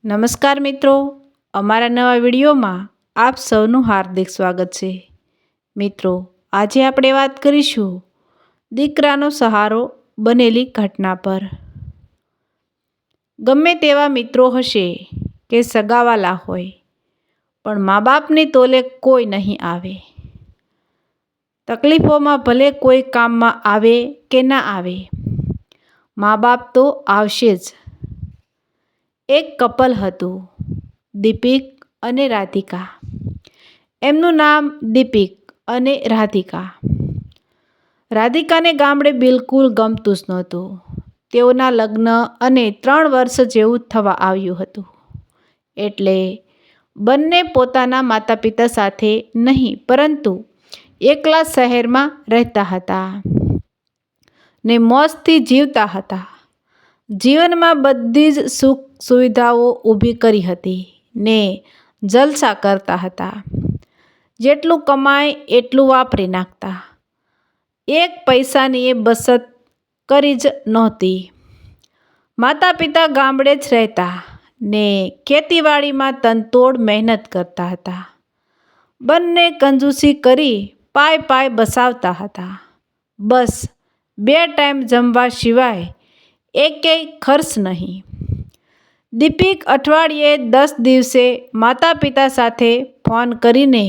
નમસ્કાર મિત્રો, અમારા નવા વિડીયોમાં આપ સૌનું હાર્દિક સ્વાગત છે. મિત્રો, આજે આપણે વાત કરીશું દીકરાનો સહારો બનેલી ઘટના પર. ગમે તેવા મિત્રો હશે કે સગાવાલા હોય, પણ મા બાપની તોલે કોઈ નહીં આવે. તકલીફોમાં ભલે કોઈ કામમાં આવે કે ના આવે, મા બાપ તો આવશે જ. એક કપલ હતું, દીપિક અને રાધિકા. એમનું નામ દીપિક અને રાધિકા. રાધિકાને ગામડે બિલકુલ ગમતું જ નહોતું. તેઓના લગ્ન અને 3 વર્ષ જેવું થવા આવ્યું હતું. એટલે બંને પોતાના માતા પિતા સાથે નહીં, પરંતુ એકલા શહેરમાં રહેતા હતા ને મોજથી જીવતા હતા. જીવનમાં બધી જ સુખ સુવિધાઓ ઊભી કરી હતી ને જલસા કરતા હતા. જેટલું કમાય એટલું વાપરી નાખતા. એક પૈસાની એ બચત કરી જ નહોતી. માતા પિતા ગામડે જ રહેતા ને ખેતીવાડીમાં તનતોડ મહેનત કરતા હતા. બંને કંજૂસી કરી પાય બસાવતા હતા. બસ 2 ટાઈમ જમવા સિવાય એકેય ખર્ચ નહીં. દીપિક અઠવાડિયે 10 દિવસે માતા પિતા સાથે ફોન કરીને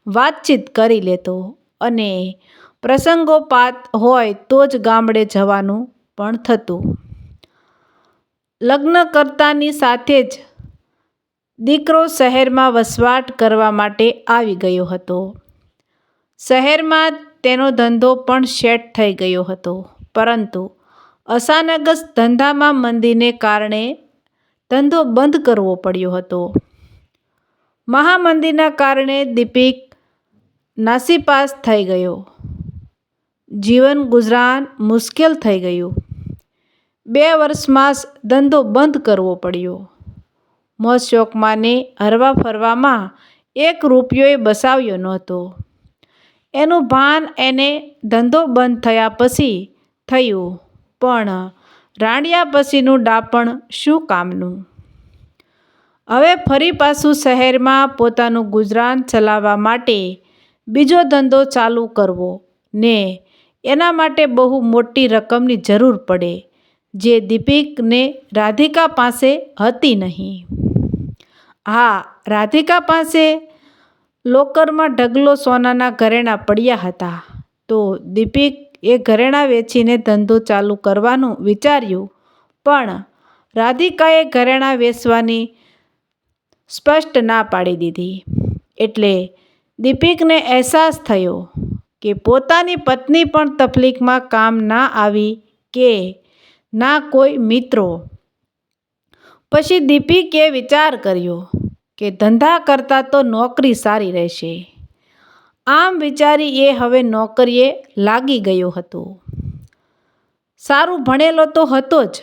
વાતચીત કરી લેતો અને પ્રસંગોપાત હોય તો જ ગામડે જવાનું પણ થતું. લગ્ન કરતાની સાથે જ દીકરો શહેરમાં વસવાટ કરવા માટે આવી ગયો હતો. શહેરમાં તેનો ધંધો પણ સેટ થઈ ગયો હતો, પરંતુ અચાનક જ ધંધામાં મંદીને કારણે ધંધો બંધ કરવો પડ્યો હતો. મહામંદીના કારણે દીપિક નાસીપાસ થઈ ગયો. જીવન ગુજરાન મુશ્કેલ થઈ ગયું. 2 વર્ષમાં જ ધંધો બંધ કરવો પડ્યો. મોજ શોખમાં ને હરવા ફરવામાં 1 રૂપિયોએ બસાવ્યો નહોતો. એનું ભાન એને ધંધો બંધ થયા પછી થયું, પણ રાંડ્યા પછીનું ડાપણ શું કામનું? હવે ફરી પાછું શહેરમાં પોતાનું ગુજરાન ચલાવવા માટે બીજો ધંધો ચાલુ કરવો ને એના માટે બહુ મોટી રકમની જરૂર પડે, જે દીપિક ને રાધિકા પાસે હતી નહીં. હા, રાધિકા પાસે લોકરમાં ઢગલો સોનાના ઘરેણાં પડ્યા હતા, તો દીપિક એ ઘરેણાં વેચીને ધંધો ચાલુ કરવાનું વિચાર્યું, પણ રાધિકાએ ઘરેણાં વેચવાની સ્પષ્ટ ના પાડી દીધી. એટલે દીપિકને અહેસાસ થયો કે પોતાની પત્ની પણ તકલીફમાં કામ ના આવી કે ના કોઈ મિત્રો. પછી દીપિકે વિચાર કર્યો કે ધંધા કરતાં તો નોકરી સારી રહેશે. આમ વિચારી એ હવે નોકરીએ લાગી ગયો હતો. સારું ભણેલો તો હતો જ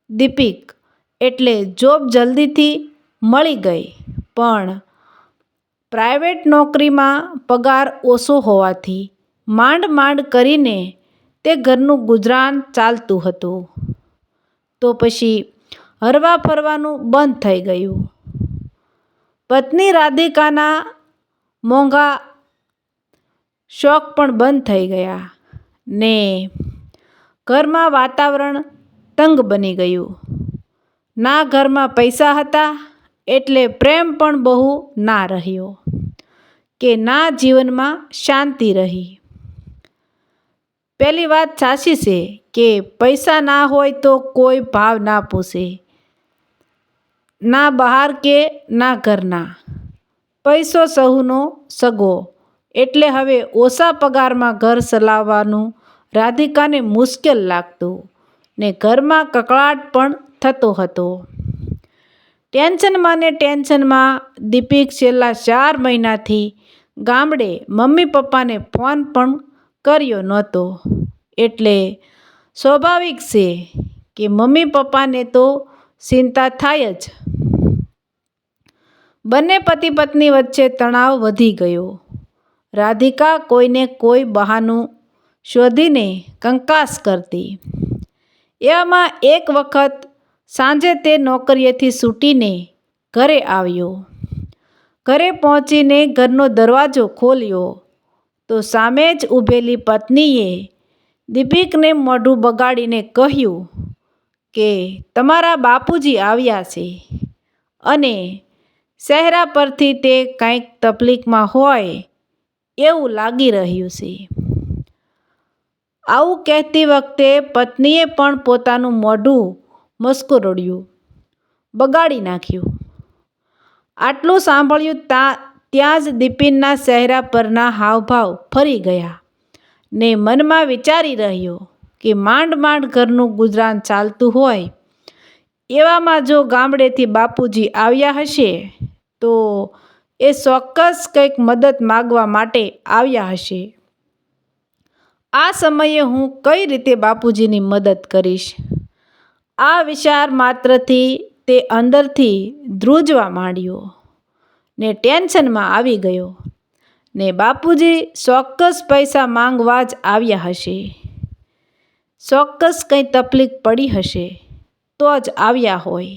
દીપિક, એટલે જોબ જલ્દીથી મળી ગઈ, પણ પ્રાઇવેટ નોકરીમાં પગાર ઓછો હોવાથી માંડ કરીને તે ઘરનું ગુજરાન ચાલતું હતું. તો પછી હરવા ફરવાનું બંધ થઈ ગયું. પત્ની રાધિકાના મોંઘા શોખ પણ બંધ થઈ ગયા ને ઘરમાં વાતાવરણ તંગ બની ગયું. ના ઘરમાં પૈસા હતા એટલે પ્રેમ પણ બહુ ના રહ્યો કે ના જીવનમાં શાંતિ રહી. પેલી વાત સાચી છે કે પૈસા ના હોય તો કોઈ ભાવ ના પૂછે, ના બહાર કે ના ઘરના. પૈસો સહુનો સગો. એટલે હવે ઓછા પગારમાં ઘર ચલાવવાનું રાધિકાને મુશ્કેલ લાગતું ને ઘરમાં કકળાટ પણ થતો હતો. ટેન્શનમાં દીપિક છેલ્લા 4 મહિનાથી ગામડે મમ્મી પપ્પાને ફોન પણ કર્યો નહોતો. એટલે સ્વાભાવિક છે કે મમ્મી પપ્પાને તો ચિંતા થાય જ. બંને પતિ પત્ની વચ્ચે તણાવ વધી ગયો. રાધિકા કોઈને કોઈ બહાનું શોધીને કંકાસ કરતી. એવામાં એક વખત સાંજે તે નોકરીએથી છૂટીને ઘરે આવ્યો. ઘરે પહોંચીને ઘરનો દરવાજો ખોલ્યો તો સામે જ ઊભેલી પત્નીએ દીપિકને મોઢું બગાડીને કહ્યું કે તમારા બાપુજી આવ્યા છે અને ચહેરા પરથી તે કંઈક તકલીફમાં હોય એવું લાગી રહ્યું છે. આવું કહેતી વખતે પત્નીએ પણ પોતાનું મોઢું મસ્કુરડ્યું, બગાડી નાખ્યું. આટલું સાંભળ્યું ત્યાં જ દીપિનના ચહેરા પરના હાવભાવ ફરી ગયા ને મનમાં વિચારી રહ્યો કે માંડ માંડ ઘરનું ગુજરાન ચાલતું હોય એવામાં જો ગામડેથી બાપુજી આવ્યા હશે તો એ ચોક્કસ કંઈક મદદ માગવા માટે આવ્યા હશે. આ સમયે હું કઈ રીતે બાપુજીની મદદ કરીશ? આ વિચાર માત્રથી તે અંદરથી ધ્રુજવા માંડ્યો ને ટેન્શનમાં આવી ગયો ને બાપુજી ચોક્કસ પૈસા માંગવા જ આવ્યા હશે. ચોક્કસ કંઈ તકલીફ પડી હશે તો જ આવ્યા હોય.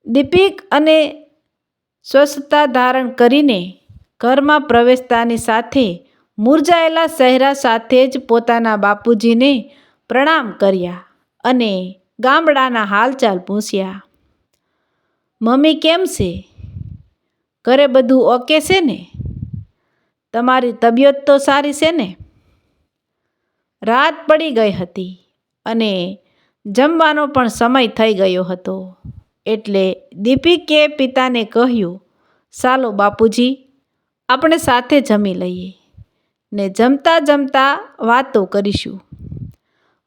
દીપિક અને સ્વસ્થતા ધારણ કરીને ઘરમાં પ્રવેશતાની સાથે મુરઝાયેલા ચહેરા સાથે જ પોતાના બાપુજીને પ્રણામ કર્યા અને ગામડાના હાલચાલ પૂછ્યા. મમ્મી કેમ છે? ઘરે બધું ઓકે છે ને? તમારી તબિયત તો સારી છે ને? રાત પડી ગઈ હતી અને જમવાનો પણ સમય થઈ ગયો હતો એટલે દીપિકે પિતાને કહ્યું, ચાલો બાપુજી, આપણે સાથે જમી લઈએ ને જમતા જમતા વાતો કરીશું.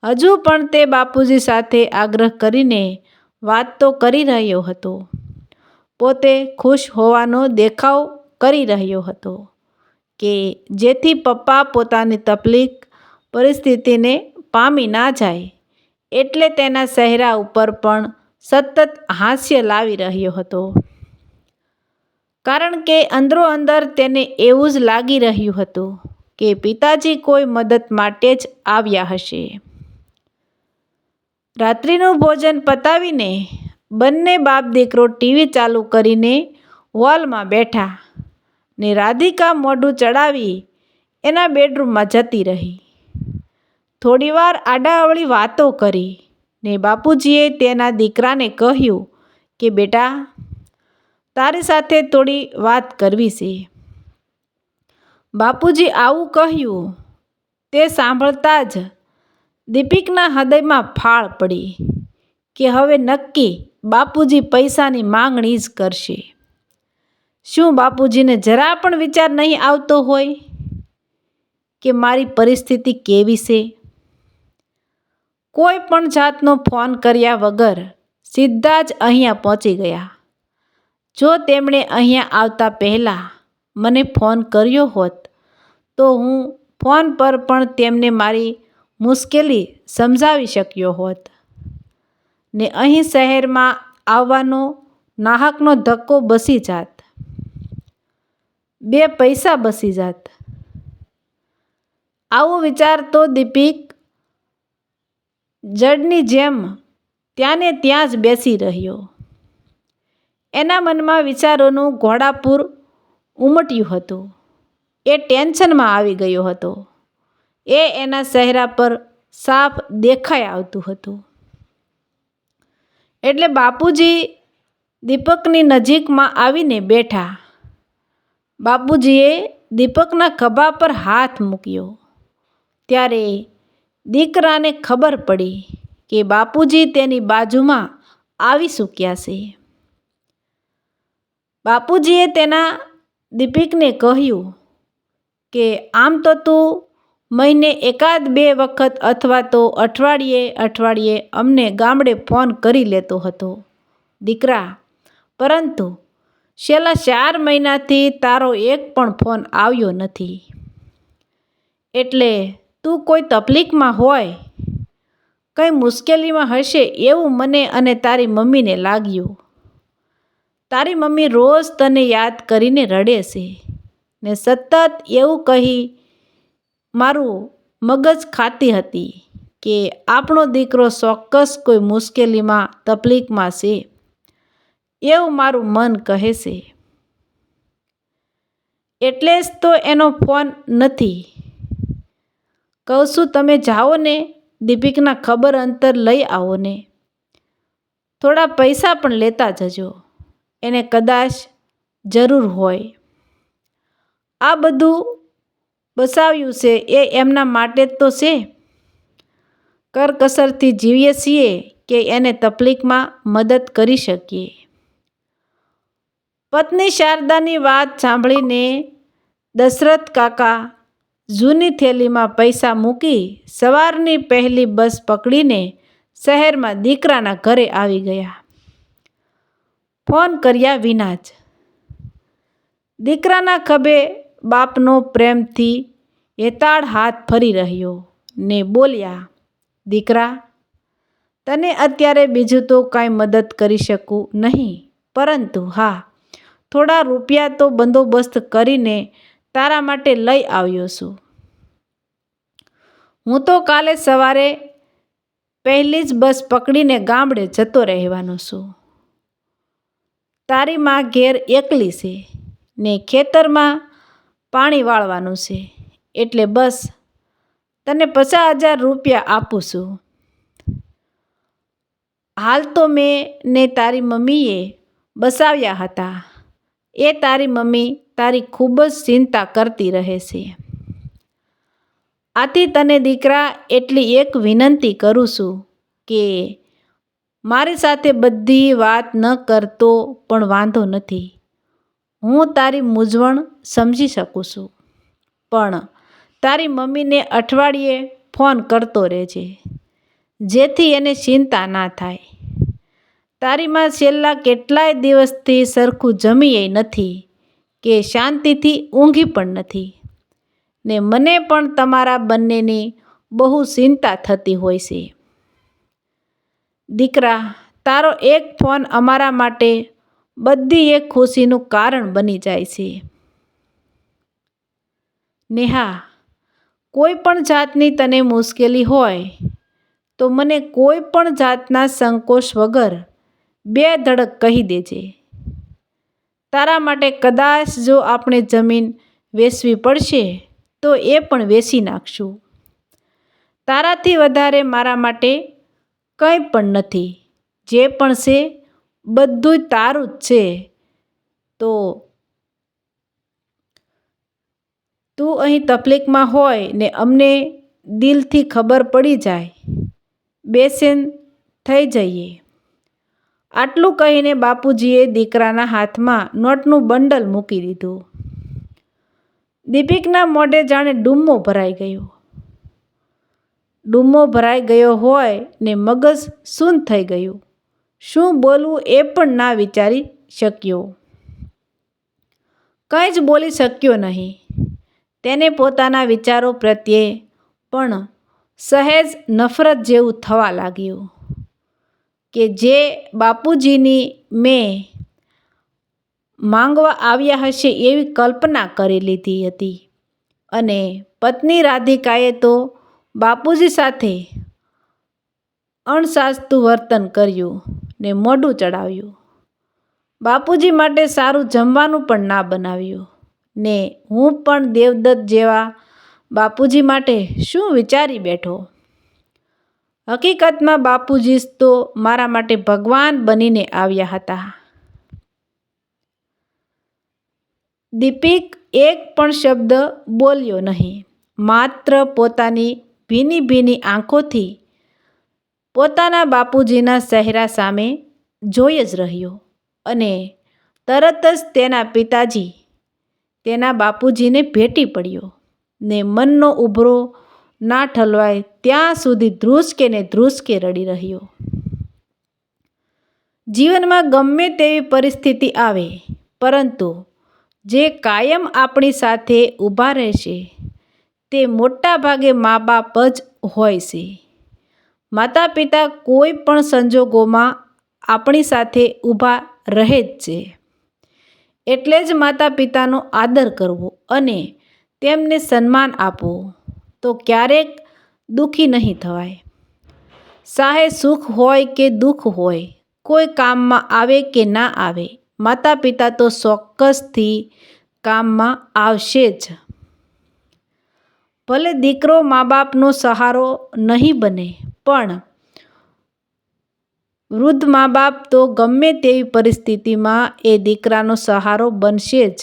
હજુ પણ તે બાપુજી સાથે આગ્રહ કરીને વાત તો કરી રહ્યો હતો. પોતે ખુશ હોવાનો દેખાવ કરી રહ્યો હતો કે જેથી પપ્પા પોતાની તકલીફ પરિસ્થિતિને પામી ના જાય એટલે તેના ચહેરા ઉપર પણ સતત હાસ્ય લાવી રહ્યો હતો. કારણ કે અંદરો અંદર તેને એવું જ લાગી રહ્યું હતું કે પિતાજી કોઈ મદદ માટે જ આવ્યા હશે. રાત્રિનું ભોજન પતાવીને બંને બાપ દીકરો ટીવી ચાલુ કરીને હોલમાં બેઠા ને રાધિકા મોઢું ચડાવી એના બેડરૂમમાં જતી રહી. થોડીવાર આડાઅવળી વાતો કરી ને બાપુજીએ તેના દીકરાને કહ્યું કે બેટા, તારી સાથે થોડી વાત કરવી છે. બાપુજી આવું કહ્યું તે સાંભળતા જ દીપિકના હૃદયમાં ફાળ પડી કે હવે નક્કી બાપુજી પૈસાની માંગણી જ કરશે. શું બાપુજીને જરા પણ વિચાર નહીં આવતો હોય કે મારી પરિસ્થિતિ કેવી છે? કોઈ પણ જાતનો ફોન કર્યા વગર સીધા જ અહીંયા પહોંચી ગયા. જો તેમણે અહીંયા આવતા પહેલાં મને ફોન કર્યો હોત તો હું ફોન પર પણ તેમને મારી મુશ્કેલી સમજાવી શક્યો હોત ને અહીં શહેરમાં આવવાનો નાહકનો ધક્કો બસી જાત. 2 પૈસા બસી જાત. આવો વિચાર તો દીપિક જડની જેમ ત્યાંને ત્યાં જ બેસી રહ્યો. એના મનમાં વિચારોનું ઘોડાપૂર ઉમટ્યું હતું. એ ટેન્શનમાં આવી ગયો હતો. એ એના ચહેરા પર સાફ દેખાઈ આવતું હતું. એટલે બાપુજી દીપકની નજીકમાં આવીને બેઠા. બાપુજીએ દીપકના ખભા પર હાથ મૂક્યો ત્યારે દીકરાને ખબર પડી કે બાપુજી તેની બાજુમાં આવી ચૂક્યા છે. બાપુજીએ તેના દીપિકને કહ્યું કે આમ તો તું મહિને 1-2 વખત અથવા તો અઠવાડિયે અમને ગામડે ફોન કરી લેતો હતો દીકરા, પરંતુ છેલ્લા 4 મહિનાથી તારો એક પણ ફોન આવ્યો નથી. એટલે તું કોઈ તકલીફમાં હોય, કંઈ મુશ્કેલીમાં હશે એવું મને અને તારી મમ્મીને લાગ્યું. તારી મમ્મી રોજ તને યાદ કરીને રડે છે ને સતત એવું કહી મારું મગજ ખાતી હતી કે આપણો દીકરો ચોક્કસ કોઈ મુશ્કેલીમાં તકલીફમાં છે, એવું મારું મન કહે છે. એટલે જ તો એનો ફોન નથી. કહું છું તમે જાઓ ને દીપિકના ખબર અંતર લઈ આવો ને. થોડા પૈસા પણ લેતા જજો, એને કદાચ જરૂર હોય. આ બધું બસાવ્યું છે એ એમના માટે જ તો છે. કરકસરથી જીવીએ છીએ કે એને તકલીફમાં મદદ કરી શકીએ. પત્ની શારદાની વાત સાંભળીને દશરથ કાકા જૂની થેલીમાં પૈસા મૂકી સવારની પહેલી બસ પકડીને શહેરમાં દીકરાના ઘરે આવી ગયા, ફોન કર્યા વિના જ. દીકરાના ખભે બાપનો પ્રેમથી હેતાળ હાથ ફરી રહ્યો ને બોલ્યા, દીકરા, તને અત્યારે બીજું તો કાંઈ મદદ કરી શકું નહીં, પરંતુ હા, થોડા રૂપિયા તો બંદોબસ્ત કરીને તારા માટે લઈ આવ્યો છું. હું તો કાલે સવારે પહેલી જ બસ પકડીને ગામડે જતો રહેવાનો છું. તારી માં ઘેર એકલી છે ને ખેતરમાં પાણી વાળવાનું છે, એટલે બસ તને 50,000 રૂપિયા આપું છું. હાલ તો મેં ને તારી મમ્મીએ બસાવ્યા હતા. એ તારી મમ્મી તારી ખૂબ જ ચિંતા કરતી રહે છે. આથી તને દીકરા એટલી એક વિનંતી કરું છું કે મારી સાથે બધી વાત ન કરતો પણ વાંધો નથી. હું તારી મૂંઝવણ સમજી શકું છું, પણ તારી મમ્મીને અઠવાડિયે ફોન કરતો રહેજે, જેથી એને ચિંતા ના થાય. તારી માં છેલ્લા કેટલાય દિવસથી સરખું જમીએ નથી કે શાંતિથી ઊંઘી પણ નથી, ને મને પણ તમારા બંનેની બહુ ચિંતા થતી હોય છે. દીકરા, તારો એક ફોન અમારા માટે બધી એક ખુશીનું કારણ બની જાય છે. નેહા, કોઈ પણ જાતની તને મુશ્કેલી હોય તો મને કોઈ પણ જાતના સંકોચ વગર 2 ધડક કહી દેજે. તારા માટે કદાચ જો આપણે જમીન વેચવી પડશે તો એ પણ વેચી નાખશું. તારાથી વધારે મારા માટે કંઈ પણ નથી. જે પણ છે બધું તારું જ છે. તો તું અહીં તકલીફમાં હોય ને અમને દિલથી ખબર પડી જાય, બેચેન થઈ જઈએ. આટલું કહીને બાપુજીએ દીકરાના હાથમાં નોટનું બંડલ મૂકી દીધું. દીપિકના મોઢે જાણે ડૂમો ભરાઈ ગયો. ડૂમો ભરાઈ ગયો હોય ને મગજ શૂન થઈ ગયું. શું બોલવું એ પણ ના વિચારી શક્યો. કંઈ જ બોલી શક્યો નહીં. તેને પોતાના વિચારો પ્રત્યે પણ સહેજ નફરત જેવું થવા લાગ્યું કે જે બાપુજીની મેં માંગવા આવ્યા હશે એવી કલ્પના કરી લીધી હતી. અને પત્ની રાધિકાએ તો બાપુજી સાથે અણસાચતું વર્તન કર્યું ને મોઢું ચડાવ્યું. બાપુજી માટે સારું જમવાનું પણ ના બનાવ્યું, ને હું પણ દેવદત્ત જેવા બાપુજી માટે શું વિચારી બેઠો. હકીકતમાં બાપુજી તો મારા માટે ભગવાન બનીને આવ્યા હતા. દીપિક એક પણ શબ્દ બોલ્યો નહીં. માત્ર પોતાની ભીની ભીની આંખોથી પોતાના બાપુજીના ચહેરા સામે જોઈ જ રહ્યો. અને તરત જ તેના પિતાજી તેના બાપુજીને ભેટી પડ્યો ને મનનો ઉભરો ના ઠલવાય ત્યાં સુધી ધ્રુસકે ને ધ્રુસકે રડી રહ્યો. જીવનમાં ગમે તેવી પરિસ્થિતિ આવે, પરંતુ જે કાયમ આપણી સાથે ઊભા રહેશે તે મોટા ભાગે મા બાપ જ હોય છે. માતા પિતા કોઈ પણ સંજોગોમાં આપણી સાથે ઊભા રહે જ છે. એટલે જ માતા પિતાનો આદર કરવો અને તેમને સન્માન આપવું, તો ક્યારેક દુઃખી નહીં થવાય. ચાહે સુખ હોય કે દુઃખ હોય, કોઈ કામમાં આવે કે ના આવે, માતા પિતા તો ચોક્કસથી કામમાં આવશે જ. ભલે દીકરો મા બાપનો સહારો નહીં બને, પણ વૃદ્ધ મા બાપ તો ગમે તેવી પરિસ્થિતિમાં એ દીકરાનો સહારો બનશે જ.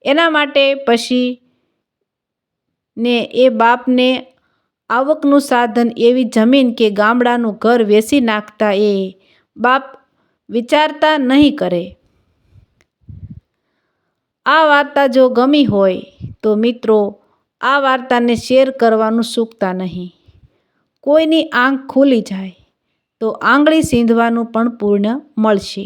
એના માટે પછી ને એ બાપને આવકનું સાધન એવી જમીન કે ગામડાનું ઘર વેચી નાખતા એ બાપ વિચારતા નહીં કરે. આ વાર્તા જો ગમી હોય તો મિત્રો આ વાર્તાને શેર કરવાનું ચૂકતા નહીં. કોઈની આંખ ખુલી જાય તો આંગળી સીંધવાનું પણ પુણ્ય મળશે.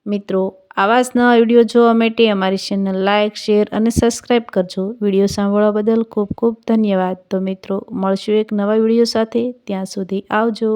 મિત્રો આવા જ નવા વિડીયો જોવા માટે અમારી ચેનલ લાઇક, શેર અને સબસ્ક્રાઈબ કરજો. વિડીયો સાંભળવા બદલ ખૂબ ખૂબ ધન્યવાદ. તો મિત્રો મળશું એક નવા વિડીયો સાથે. ત્યાં સુધી આવજો.